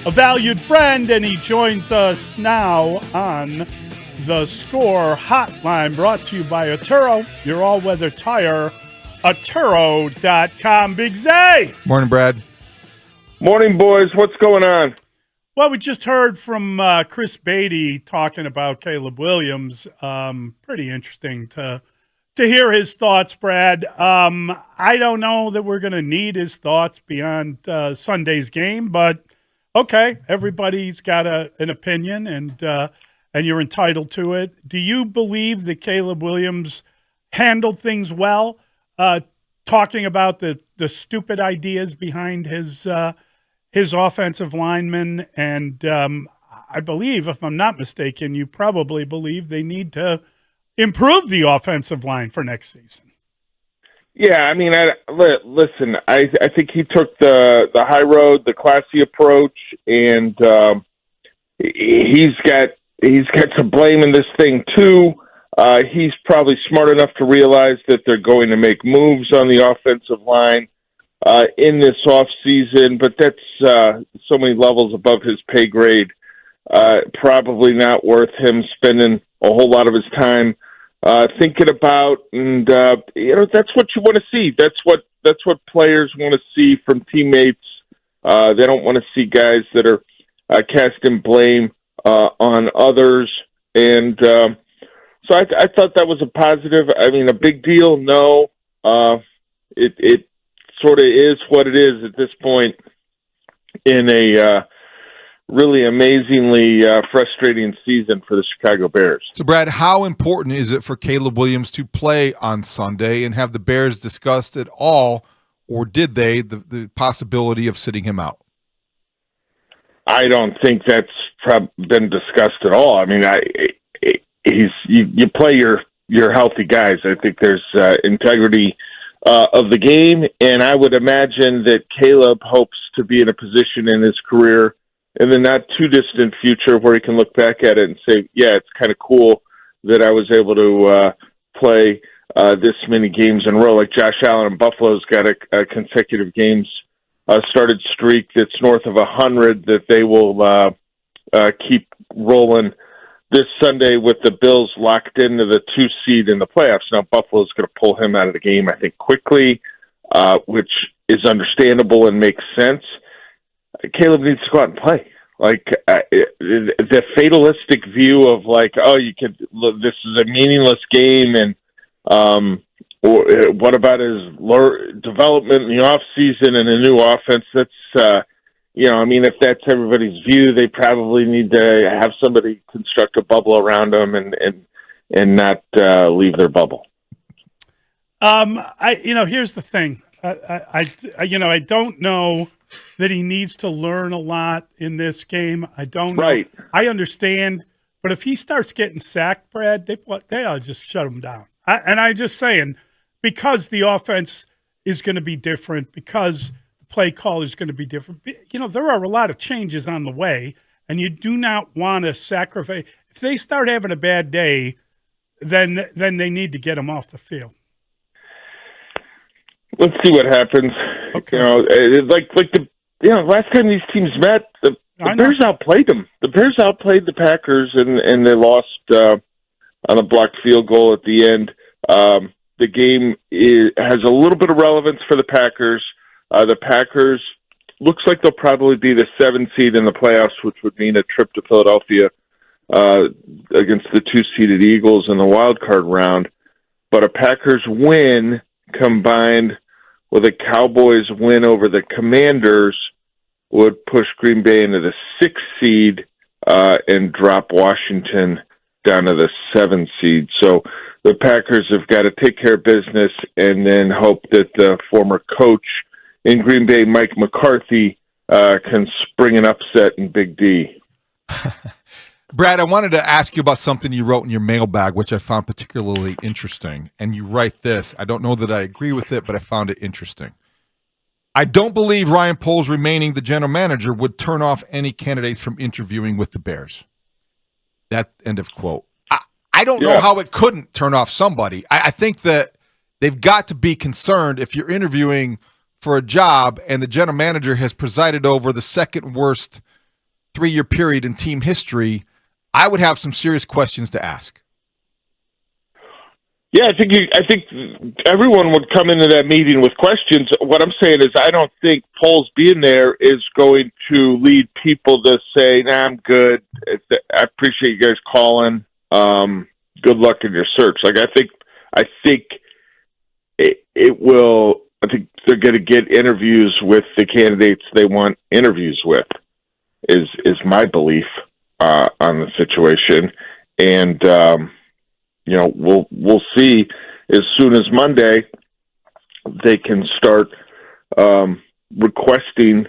a valued friend, and he joins us now on the Score Hotline, brought to you by Atturo, your all-weather tire, Atturo.com. Big Zay! Morning, Brad. Morning, boys. What's going on? Well, we just heard from Chris Beatty talking about Caleb Williams. Pretty interesting to hear his thoughts, Brad. I don't know that we're going to need his thoughts beyond Sunday's game, but okay, everybody's got an opinion, and you're entitled to it. Do you believe that Caleb Williams handled things well, talking about the stupid ideas behind his offensive linemen? And I believe, if I'm not mistaken, you probably believe they need to improve the offensive line for next season. Yeah, I mean, listen, I think he took the high road, the classy approach, and he's got some blame in this thing too. He's probably smart enough to realize that they're going to make moves on the offensive line in this offseason, but that's so many levels above his pay grade. Probably not worth him spending a whole lot of his time thinking about, and that's what you want to see. That's what players want to see from teammates. They don't want to see guys that are casting blame on others, and so I thought that was a positive. I mean, a big deal? No. It sort of is what it is at this point in a really amazingly frustrating season for the Chicago Bears. So, Brad, how important is it for Caleb Williams to play on Sunday, and have the Bears discussed at all, or did they, the possibility of sitting him out? I don't think that's been discussed at all. I mean, you play your healthy guys. I think there's integrity of the game, and I would imagine that Caleb hopes to be in a position in his career in the not too distant future where he can look back at it and say, yeah, it's kind of cool that I was able to play this many games in a row. Like Josh Allen in Buffalo's got a consecutive games started streak that's north of 100 that they will keep rolling this Sunday with the Bills locked into the 2 seed in the playoffs. Now, Buffalo's going to pull him out of the game, I think, quickly, which is understandable and makes sense. Caleb needs to go out and play. Like, the fatalistic view of, like, oh, this is a meaningless game, and or what about his development in the offseason and a new offense? That's, I mean, if that's everybody's view, they probably need to have somebody construct a bubble around them and not leave their bubble. Here's the thing. I don't know that he needs to learn a lot in this game. I don't know. Right. I understand, but if he starts getting sacked, Brad, they ought to just shut him down. I'm just saying, because the offense is going to be different, because the play call is going to be different. There are a lot of changes on the way, and you do not want to sacrifice. If they start having a bad day, then they need to get them off the field. Let's see what happens. Okay. Last time these teams met, the Bears outplayed them. The Bears outplayed the Packers, and they lost on a blocked field goal at the end. The game has a little bit of relevance for the Packers. The Packers looks like they'll probably be the 7th seed in the playoffs, which would mean a trip to Philadelphia against the 2-seeded Eagles in the wild card round. But a Packers win combined with a Cowboys win over the Commanders would push Green Bay into the 6th seed and drop Washington down to the 7th seed. So the Packers have got to take care of business and then hope that the former coach in Green Bay, Mike McCarthy, can spring an upset in Big D. Brad, I wanted to ask you about something you wrote in your mailbag, which I found particularly interesting. And you write this. I don't know that I agree with it, but I found it interesting. I don't believe Ryan Poles remaining the general manager would turn off any candidates from interviewing with the Bears. That end of quote. I don't know how it couldn't turn off somebody. I think that they've got to be concerned if you're interviewing for a job and the general manager has presided over the second worst 3-year period in team history, I would have some serious questions to ask. Yeah, I think everyone would come into that meeting with questions. What I'm saying is, I don't think Poles being there is going to lead people to say, "Nah, I'm good. I appreciate you guys calling. Good luck in your search." Like, I think it will. I think they're going to get interviews with the candidates they want interviews with. Is my belief on the situation, and. We'll see as soon as Monday they can start requesting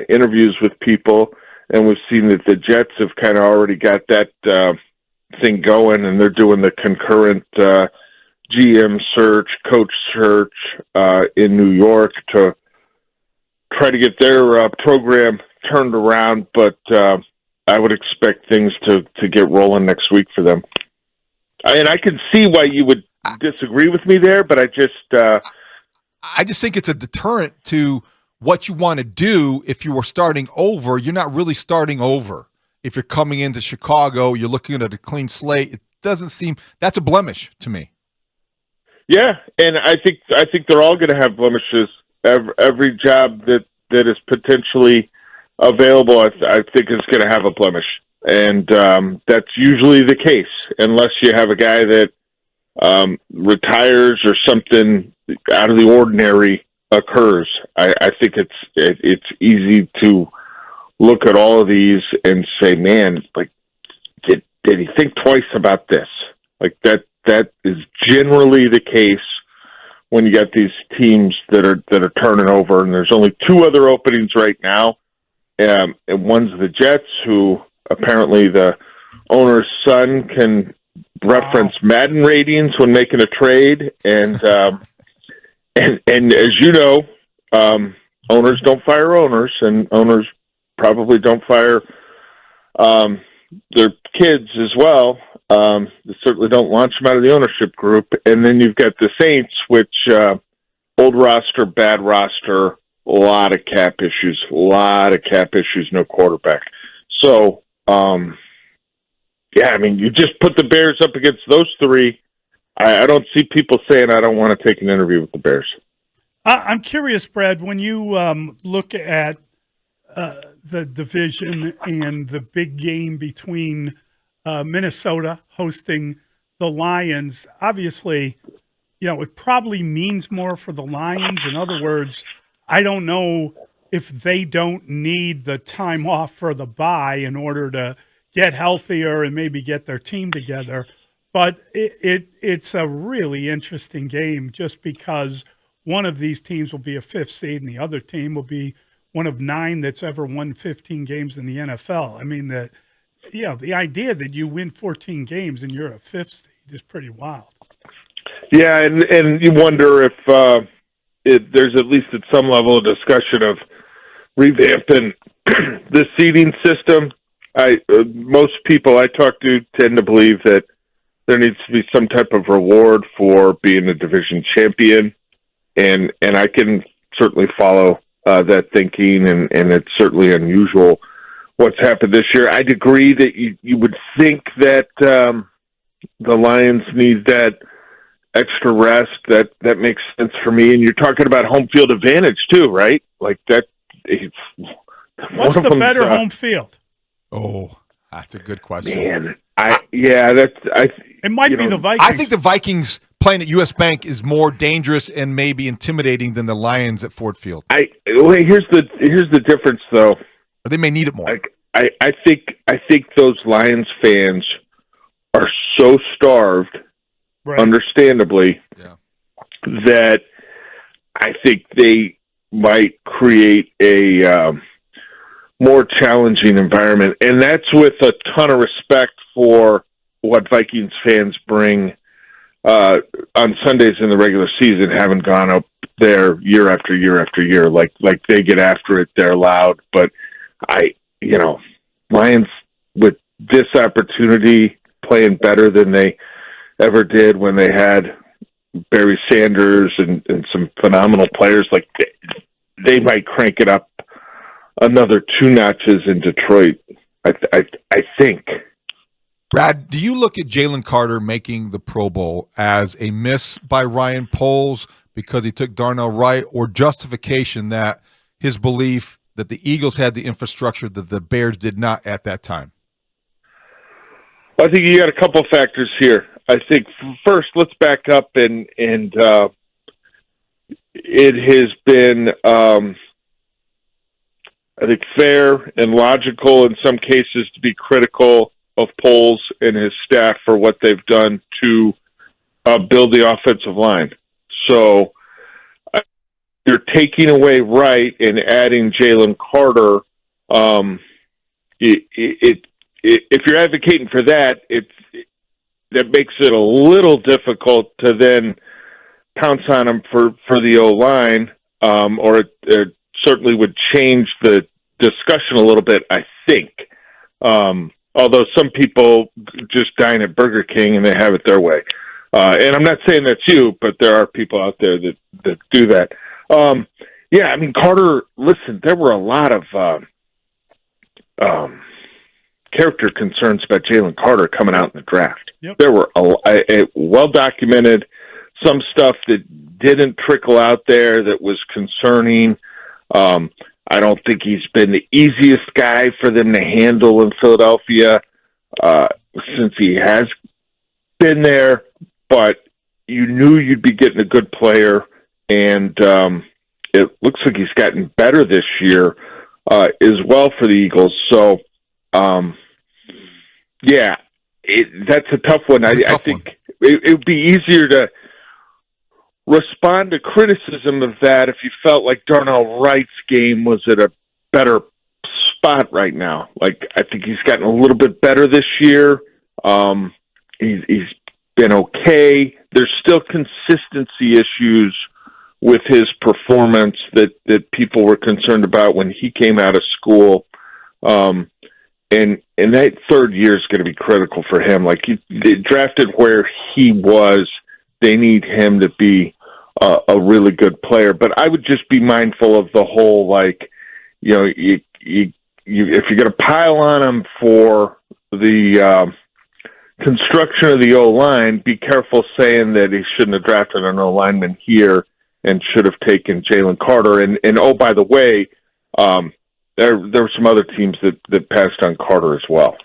interviews with people, and we've seen that the Jets have kind of already got that thing going, and they're doing the concurrent GM search, coach search in New York to try to get their program turned around. But I would expect things to get rolling next week for them. And I can see why you would disagree with me there, but I just think it's a deterrent to what you want to do. If you were starting over, you're not really starting over. If you're coming into Chicago, you're looking at a clean slate. It doesn't seem that's a blemish to me. Yeah, and I think they're all going to have blemishes. Every job that is potentially available, I think is going to have a blemish. And that's usually the case, unless you have a guy that retires or something out of the ordinary occurs. I think it's easy to look at all of these and say, "Man, like, did he think twice about this?" Like that is generally the case when you got these teams that are turning over. And there's only 2 other openings right now, and one's the Jets, who. Apparently, the owner's son can reference Madden ratings when making a trade, and as you know, owners don't fire owners, and owners probably don't fire their kids as well. They certainly don't launch them out of the ownership group. And then you've got the Saints, which old roster, bad roster, a lot of cap issues, no quarterback. So. Yeah, I mean, you just put the Bears up against those 3. I don't see people saying, "I don't want to take an interview with the Bears." I'm curious, Brad, when you look at the division and the big game between Minnesota hosting the Lions, obviously, it probably means more for the Lions. In other words, I don't know if they don't need the time off for the bye in order to get healthier and maybe get their team together. But it's a really interesting game just because one of these teams will be a 5th seed and the other team will be one of 9 that's ever won 15 games in the NFL. I mean, the idea that you win 14 games and you're a 5th seed is pretty wild. Yeah, and you wonder if there's at least at some level of discussion of revamping the seeding system. Most people I talk to tend to believe that there needs to be some type of reward for being a division champion, and I can certainly follow that thinking, and it's certainly unusual what's happened this year. I'd agree that you would think that the Lions need that extra rest. That makes sense for me. And you're talking about home field advantage too, right? Like that. What's the better home field? Oh, that's a good question. Man, it might be the Vikings. I think the Vikings playing at US Bank is more dangerous and maybe intimidating than the Lions at Ford Field. Here's the difference, though. Or they may need it more. I think those Lions fans are so starved, right, understandably, that I think they might create a more challenging environment. And that's with a ton of respect for what Vikings fans bring on Sundays in the regular season, having gone up there year after year after year. Like they get after it, they're loud. But Lions with this opportunity, playing better than they ever did when they had Barry Sanders and some phenomenal players, they might crank it up another 2 notches in Detroit. I think. Brad, do you look at Jalen Carter making the Pro Bowl as a miss by Ryan Poles because he took Darnell Wright, or justification that his belief that the Eagles had the infrastructure that the Bears did not at that time? Well, I think you got a couple factors here. I think first, let's back up and it has been, I think, fair and logical in some cases to be critical of Poles and his staff for what they've done to build the offensive line. So you're taking away Wright and adding Jalen Carter. If you're advocating for that, that makes it a little difficult to then pounce on him for the O-line, or it certainly would change the discussion a little bit, I think. Although some people just dine at Burger King and they have it their way. And I'm not saying that's you, but there are people out there that do that. Yeah, I mean, Carter, listen, there were a lot of character concerns about Jalen Carter coming out in the draft. Yep. There were well-documented, some stuff that didn't trickle out there that was concerning. I don't think he's been the easiest guy for them to handle in Philadelphia since he has been there, but you knew you'd be getting a good player, and it looks like he's gotten better this year as well for the Eagles. So, yeah, that's a tough one. I think it would be easier to respond to criticism of that if you felt like Darnell Wright's game was at a better spot right now. Like, I think he's gotten a little bit better this year. He's been okay. There's still consistency issues with his performance that people were concerned about when he came out of school. And that third year is going to be critical for him. Like, they drafted where he was. They need him to be a really good player. But I would just be mindful of the whole, like, you know, if you're going to pile on him for the construction of the O-line, be careful saying that he shouldn't have drafted an O-lineman here and should have taken Jalen Carter. And oh, by the way, there were some other teams that passed on Carter as well.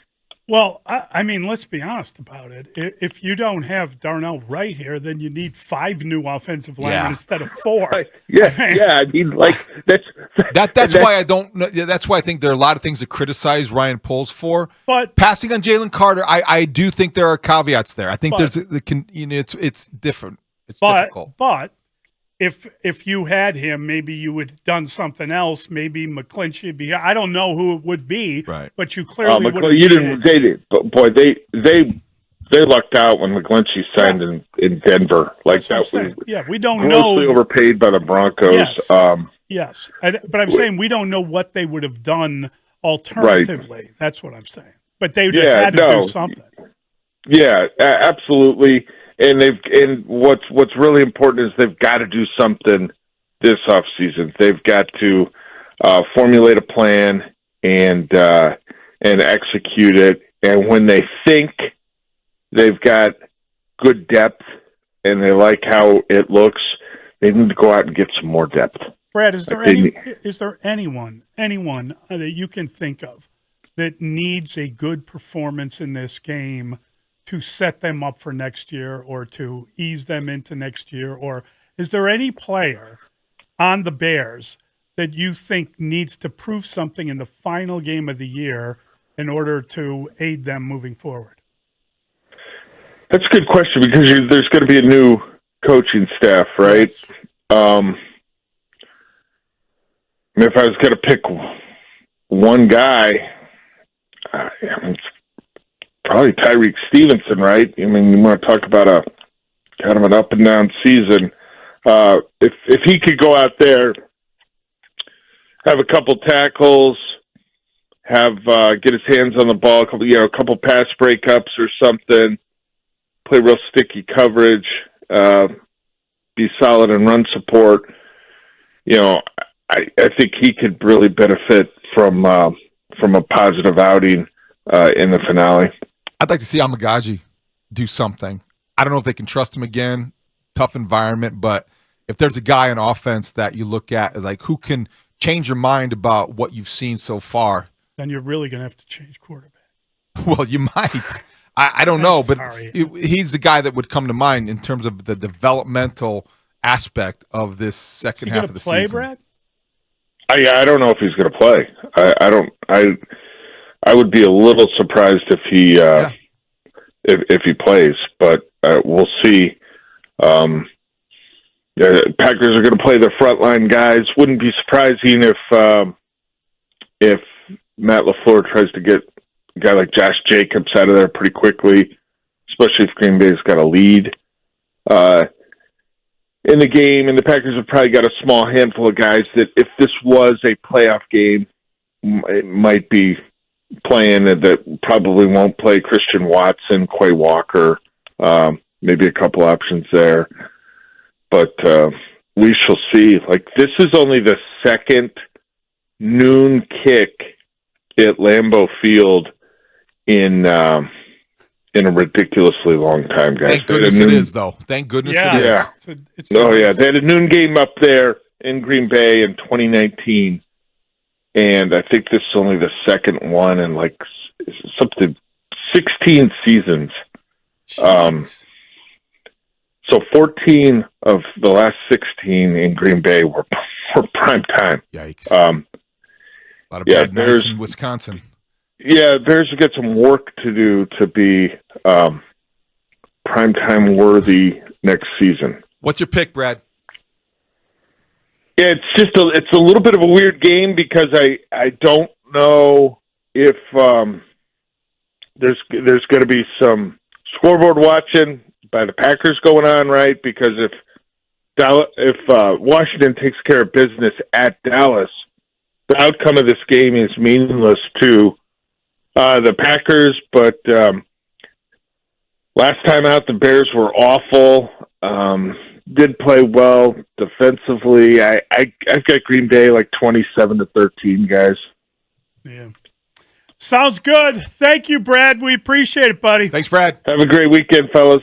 Well, I mean, let's be honest about it. If you don't have Darnell Wright here, then you need 5 new offensive linemen instead of 4. Yeah. I mean, like, that's why I don't. That's why I think there are a lot of things to criticize Ryan Poles for. But passing on Jalen Carter, I do think there are caveats there. I think it's different. It's difficult. But if you had him, maybe you would have done something else. Maybe McClinchy would be. I don't know who it would be, right? But you clearly would have. You didn't. They did. But boy, they lucked out when McClinchy signed in Denver. Like that's that was we don't grossly know. Overpaid by the Broncos. Yes, but I'm saying we don't know what they would have done alternatively. Right. That's what I'm saying. But they had to do something. Yeah, absolutely. And what's really important is they've got to do something this offseason. They've got to formulate a plan and execute it. And when they think they've got good depth and they like how it looks, they need to go out and get some more depth. Brad, is there anyone that you can think of that needs a good performance in this game to set them up for next year or to ease them into next year? Or is there any player on the Bears that you think needs to prove something in the final game of the year in order to aid them moving forward? That's a good question because there's going to be a new coaching staff, right? Yes. If I was going to pick one guy, I mean, probably Tyreek Stevenson, right? I mean, you want to talk about a kind of an up and down season. If he could go out there, have a couple tackles, get his hands on the ball, a couple pass breakups or something, play real sticky coverage, be solid in run support. I think he could really benefit from from a positive outing in the finale. I'd like to see Amagaji do something. I don't know if they can trust him again. Tough environment, but if there's a guy on offense that you look at, like who can change your mind about what you've seen so far, then you're really going to have to change quarterback. Well, you might. I don't know, but Sorry. he's the guy that would come to mind in terms of the developmental aspect of this second half of the play, season. Brad? I don't know if he's going to play. I would be a little surprised if he if he plays, but we'll see. Packers are going to play their frontline guys. Wouldn't be surprising if Matt LaFleur tries to get a guy like Josh Jacobs out of there pretty quickly, especially if Green Bay's got a lead in the game. And the Packers have probably got a small handful of guys that, if this was a playoff game, it might be playing that probably won't play: Christian Watson, Quay Walker, maybe a couple options there. But we shall see. Like, this is only the second noon kick at Lambeau Field in a ridiculously long time, guys. Thank goodness it is, though. Thank goodness it is. Yeah. They had a noon game up there in Green Bay in 2019, and I think this is only the second one in like something 16 seasons. Jeez. So 14 of the last 16 in Green Bay were prime time. Yikes. A lot of bad nights in Wisconsin. Yeah, Bears have got some work to do to be primetime worthy next season. What's your pick, Brad? Yeah, it's a little bit of a weird game because I don't know if there's going to be some scoreboard watching by the Packers going on, right? Because if Washington takes care of business at Dallas, the outcome of this game is meaningless to the Packers. But last time out, the Bears were awful. Did play well defensively. I've got Green Bay like 27-13, guys. Yeah. Sounds good. Thank you, Brad. We appreciate it, buddy. Thanks, Brad. Have a great weekend, fellas.